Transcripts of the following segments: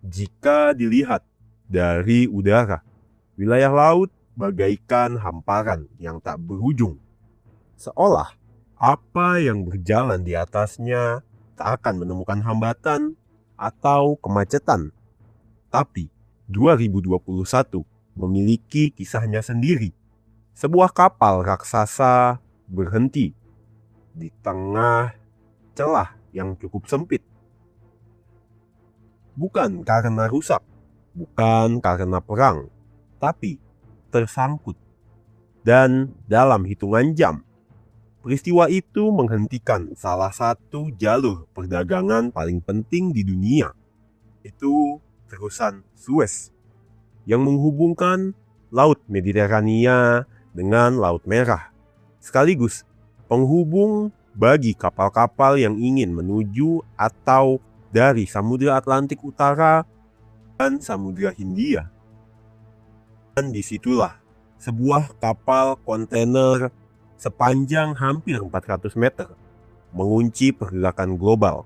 Jika dilihat dari udara, wilayah laut bagaikan hamparan yang tak berujung. Seolah apa yang berjalan di atasnya tak akan menemukan hambatan atau kemacetan. Tapi 2021 memiliki kisahnya sendiri. Sebuah kapal raksasa berhenti di tengah celah yang cukup sempit. Bukan karena rusak, bukan karena perang, tapi tersangkut. Dan dalam hitungan jam, peristiwa itu menghentikan salah satu jalur perdagangan paling penting di dunia. Itu terusan Suez yang menghubungkan Laut Mediterania dengan Laut Merah. Sekaligus penghubung bagi kapal-kapal yang ingin menuju atau dari Samudra Atlantik Utara dan Samudra Hindia. Dan disitulah sebuah kapal kontainer sepanjang hampir 400 meter mengunci pergerakan global.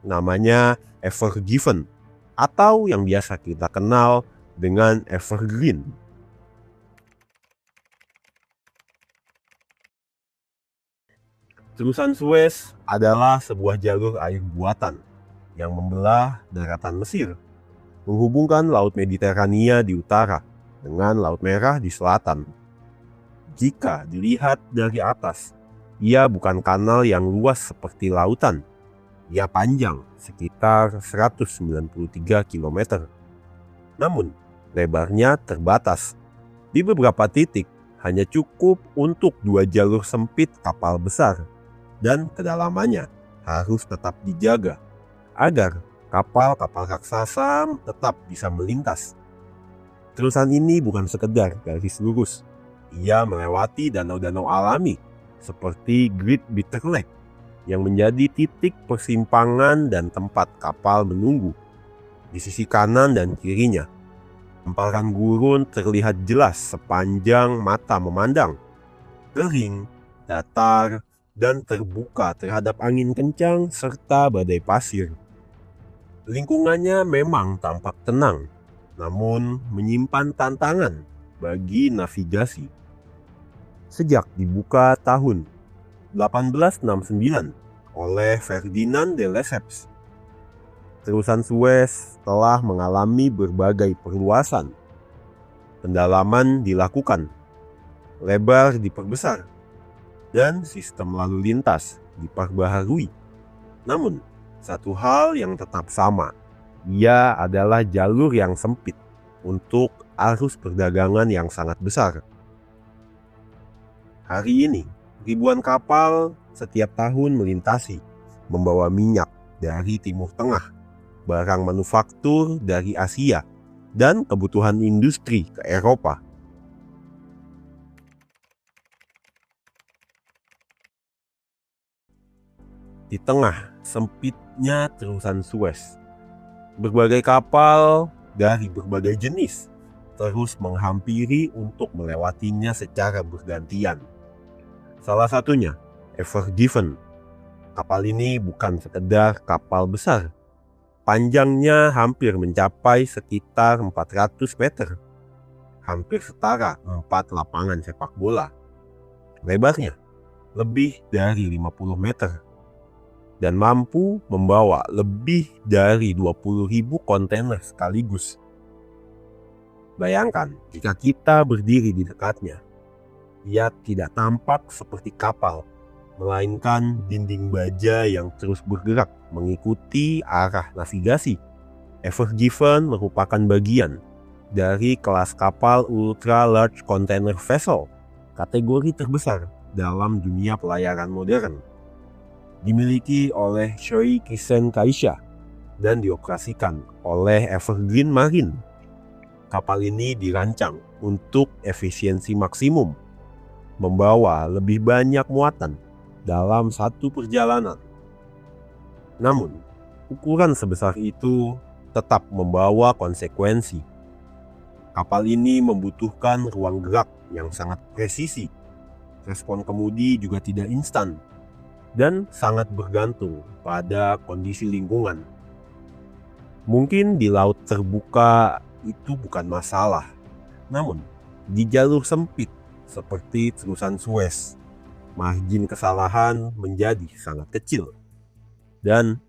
Namanya Ever Given atau yang biasa kita kenal dengan Evergreen. Terusan Suez adalah sebuah jalur air buatan yang membelah daratan Mesir, menghubungkan Laut Mediterania di utara dengan Laut Merah di selatan. Jika dilihat dari atas, ia bukan kanal yang luas seperti lautan. Ia panjang sekitar 193 km. Namun, lebarnya terbatas. Di beberapa titik hanya cukup untuk 2 jalur sempit kapal besar, dan kedalamannya harus tetap dijaga agar kapal-kapal raksasa tetap bisa melintas. Terusan ini bukan sekedar garis lurus. Ia melewati danau-danau alami seperti Great Bitter Lake yang menjadi titik persimpangan dan tempat kapal menunggu. Di sisi kanan dan kirinya, hamparan gurun terlihat jelas sepanjang mata memandang. Kering, datar, dan terbuka terhadap angin kencang serta badai pasir. Lingkungannya memang tampak tenang, namun menyimpan tantangan bagi navigasi. Sejak dibuka tahun 1869 oleh Ferdinand de Lesseps, terusan Suez telah mengalami berbagai perluasan. Pendalaman dilakukan, lebar diperbesar, dan sistem lalu lintas diperbaharui. Namun, satu hal yang tetap sama, ia adalah jalur yang sempit untuk arus perdagangan yang sangat besar. Hari ini, ribuan kapal setiap tahun melintasi, membawa minyak dari Timur Tengah, barang manufaktur dari Asia, dan kebutuhan industri ke Eropa. Di tengah sempitnya terusan Suez, berbagai kapal dari berbagai jenis terus menghampiri untuk melewatinya secara bergantian. Salah satunya Ever Given. Kapal ini bukan sekedar kapal besar. Panjangnya hampir mencapai sekitar 400 meter. Hampir setara 4 lapangan sepak bola. Lebarnya lebih dari 50 meter. Dan mampu membawa lebih dari 20.000 kontainer sekaligus. Bayangkan jika kita berdiri di dekatnya. Ia tidak tampak seperti kapal, melainkan dinding baja yang terus bergerak mengikuti arah navigasi. Ever Given merupakan bagian dari kelas kapal Ultra Large Container Vessel, kategori terbesar dalam dunia pelayaran modern. Dimiliki oleh Shui Kisen Kaisha dan dioperasikan oleh Evergreen Marine. Kapal ini dirancang untuk efisiensi maksimum, membawa lebih banyak muatan dalam satu perjalanan. Namun, ukuran sebesar itu tetap membawa konsekuensi. Kapal ini membutuhkan ruang gerak yang sangat presisi. Respon kemudi juga tidak instan dan sangat bergantung pada kondisi lingkungan. Mungkin di laut terbuka itu bukan masalah, namun di jalur sempit seperti terusan Suez, margin kesalahan menjadi sangat kecil. Dan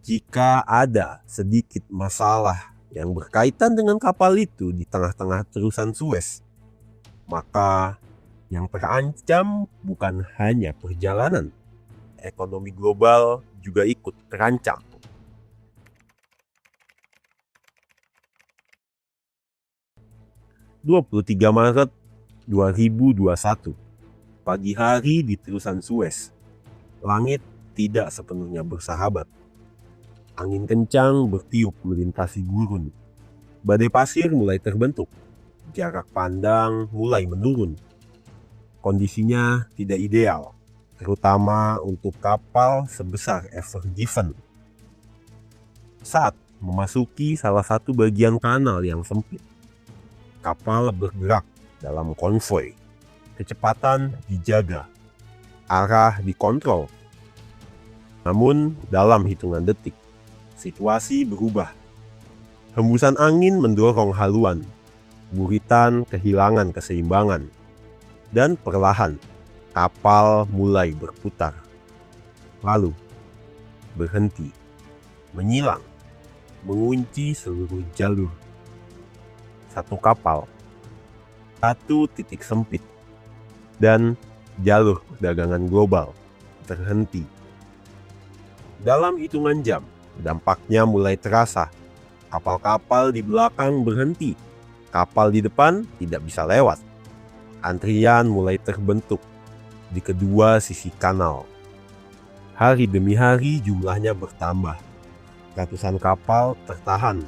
jika ada sedikit masalah yang berkaitan dengan kapal itu di tengah-tengah terusan Suez, maka yang terancam bukan hanya perjalanan, ekonomi global juga ikut terancam. 23 Maret 2021, pagi hari di terusan Suez. Langit tidak sepenuhnya bersahabat. Angin kencang bertiup melintasi gurun. Badai pasir mulai terbentuk. Jarak pandang mulai menurun. Kondisinya tidak ideal, terutama untuk kapal sebesar Ever Given. Saat memasuki salah satu bagian kanal yang sempit, kapal bergerak dalam konvoi. Kecepatan dijaga, arah dikontrol. Namun dalam hitungan detik, situasi berubah. Hembusan angin mendorong haluan, buritan kehilangan keseimbangan, dan perlahan kapal mulai berputar. Lalu berhenti, menyilang, mengunci seluruh jalur. Satu kapal, satu titik sempit, dan jalur perdagangan global terhenti. Dalam hitungan jam, dampaknya mulai terasa. Kapal-kapal di belakang berhenti, kapal di depan tidak bisa lewat. Antrian mulai terbentuk di kedua sisi kanal. Hari demi hari jumlahnya bertambah. Ratusan kapal tertahan.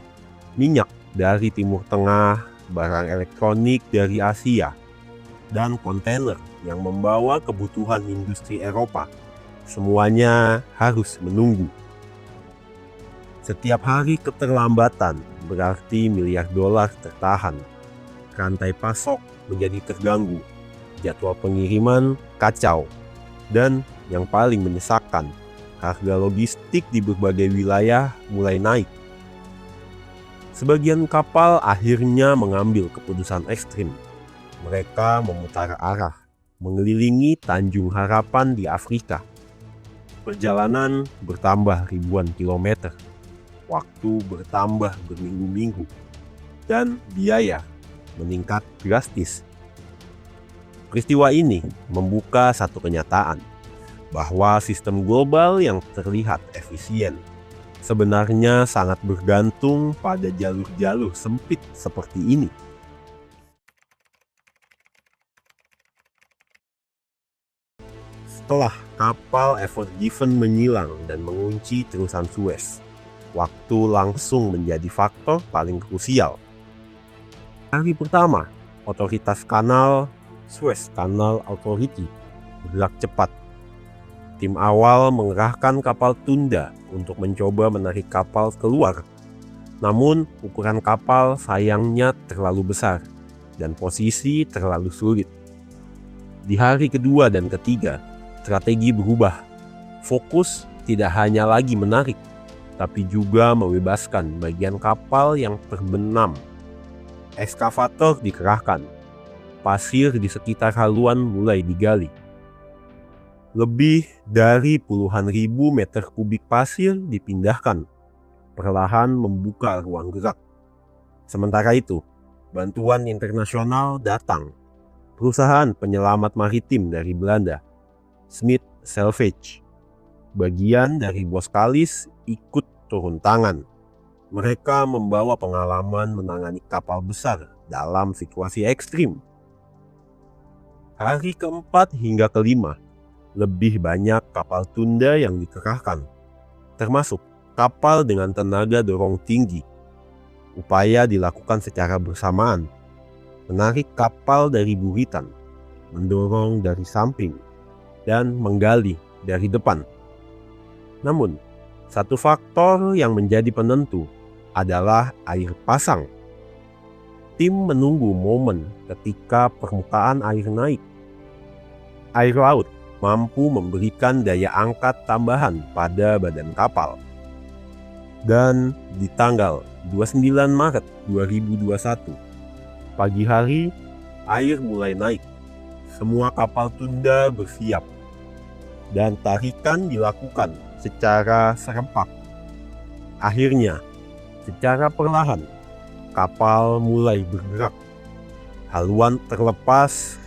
Minyak dari Timur Tengah, barang elektronik dari Asia, dan kontainer yang membawa kebutuhan industri Eropa. Semuanya harus menunggu. Setiap hari keterlambatan berarti miliar dolar tertahan. Rantai pasok menjadi terganggu. Jadwal pengiriman kacau. Dan yang paling menyesakan, harga logistik di berbagai wilayah mulai naik. Sebagian kapal akhirnya mengambil keputusan ekstrim. Mereka memutar arah, mengelilingi Tanjung Harapan di Afrika. Perjalanan bertambah ribuan kilometer, waktu bertambah berminggu-minggu, dan biaya meningkat drastis. Peristiwa ini membuka satu kenyataan, bahwa sistem global yang terlihat efisien sebenarnya sangat bergantung pada jalur-jalur sempit seperti ini. Setelah kapal Ever Given menyilang dan mengunci terusan Suez, waktu langsung menjadi faktor paling krusial. Hari pertama, otoritas kanal Suez Canal Authority bergerak cepat. Tim awal mengerahkan kapal tunda untuk mencoba menarik kapal keluar. Namun ukuran kapal sayangnya terlalu besar dan posisi terlalu sulit. Di hari kedua dan ketiga, strategi berubah. Fokus tidak hanya lagi menarik, tapi juga membebaskan bagian kapal yang terbenam. Ekskavator dikerahkan. Pasir di sekitar haluan mulai digali. Lebih dari puluhan ribu meter kubik pasir dipindahkan, perlahan membuka ruang gerak. Sementara itu, bantuan internasional datang. Perusahaan penyelamat maritim dari Belanda, Smith Salvage, bagian dari Boskalis, ikut turun tangan. Mereka membawa pengalaman menangani kapal besar dalam situasi ekstrim. Hari keempat hingga kelima, lebih banyak kapal tunda yang dikerahkan, termasuk kapal dengan tenaga dorong tinggi. Upaya dilakukan secara bersamaan, menarik kapal dari buritan, mendorong dari samping, dan menggali dari depan. Namun, satu faktor yang menjadi penentu adalah air pasang. Tim menunggu momen ketika permukaan air naik. Air laut mampu memberikan daya angkat tambahan pada badan kapal. Dan di tanggal 29 Maret 2021, pagi hari, air mulai naik. Semua kapal tunda bersiap. Dan tarikan dilakukan secara serempak. Akhirnya, secara perlahan, kapal mulai bergerak. Haluan terlepas,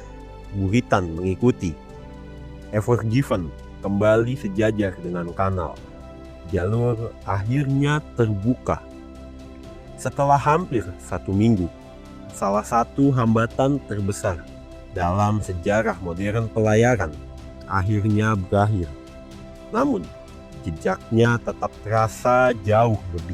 buritan mengikuti. Ever Given kembali sejajar dengan kanal. Jalur akhirnya terbuka. Setelah hampir 1 minggu, salah satu hambatan terbesar dalam sejarah modern pelayaran akhirnya berakhir. Namun, jejaknya tetap terasa jauh lebih